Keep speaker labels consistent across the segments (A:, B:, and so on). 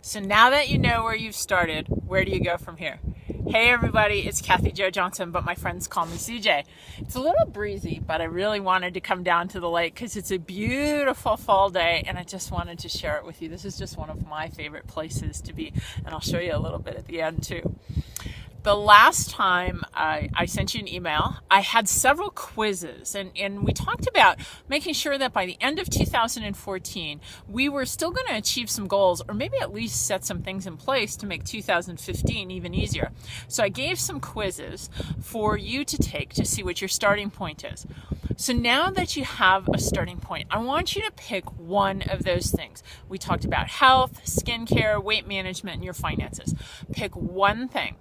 A: So now that you know where you've started, where do you go from here? Hey everybody, it's Kathy Jo Johnson, but my friends call me CJ. It's a little breezy, but I really wanted to come down to the lake because it's a beautiful fall day and I just wanted to share it with you. This is just one of my favorite places to be, and I'll show you a little bit at the end too. The last time I sent you an email, I had several quizzes and we talked about making sure that by the end of 2014, we were still going to achieve some goals or maybe at least set some things in place to make 2015 even easier. So I gave some quizzes for you to take to see what your starting point is. So now that you have a starting point, I want you to pick one of those things. We talked about health, skincare, weight management, and your finances. Pick one thing.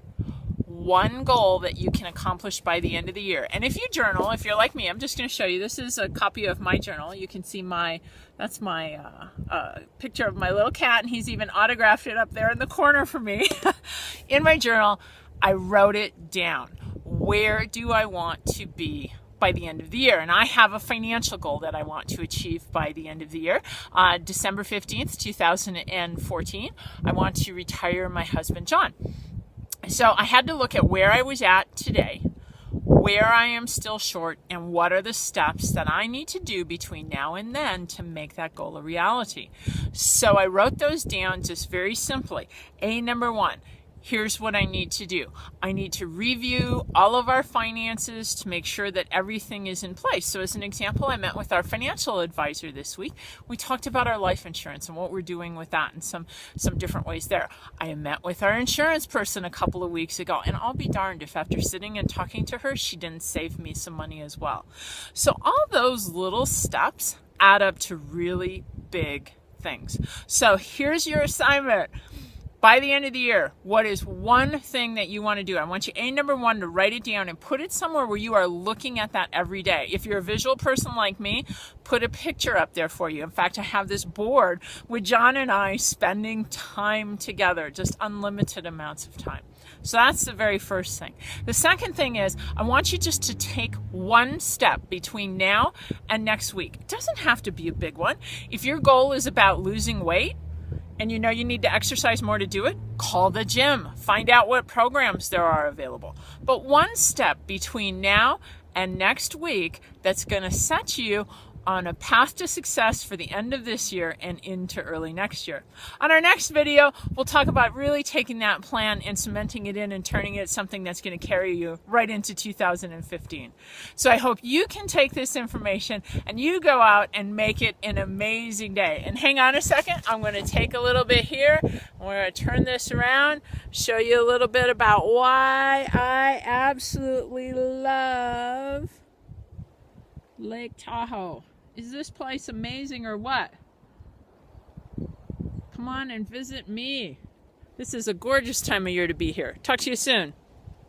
A: One goal that you can accomplish by the end of the year. And if you journal, if you're like me, I'm just going to show you. This is a copy of my journal. You can see that's my picture of my little cat, and he's even autographed it up there in the corner for me. In my journal, I wrote it down. Where do I want to be by the end of the year? And I have a financial goal that I want to achieve by the end of the year. December 15th, 2014, I want to retire my husband, John. So I had to look at where I was at today, where I am still short, and what are the steps that I need to do between now and then to make that goal a reality. So I wrote those down just very simply. Number one, here's what I need to do. I need to review all of our finances to make sure that everything is in place. So as an example, I met with our financial advisor this week. We talked about our life insurance and what we're doing with that and some different ways there. I met with our insurance person a couple of weeks ago, and I'll be darned if after sitting and talking to her, she didn't save me some money as well. So all those little steps add up to really big things. So here's your assignment. By the end of the year, what is one thing that you want to do? I want you, number one, to write it down and put it somewhere where you are looking at that every day. If you're a visual person like me, put a picture up there for you. In fact, I have this board with John and I spending time together, just unlimited amounts of time. So that's the very first thing. The second thing is I want you just to take one step between now and next week. It doesn't have to be a big one. If your goal is about losing weight, and you know you need to exercise more to do it, call the gym. Find out what programs there are available. But one step between now and next week that's going to set you on a path to success for the end of this year and into early next year. On our next video, we'll talk about really taking that plan and cementing it in and turning it something that's going to carry you right into 2015. So I hope you can take this information and you go out and make it an amazing day. And hang on a second, I'm going to take a little bit here. We're going to turn this around, show you a little bit about why I absolutely love Lake Tahoe. Is this place amazing or what? Come on and visit me. This is a gorgeous time of year to be here. Talk to you soon.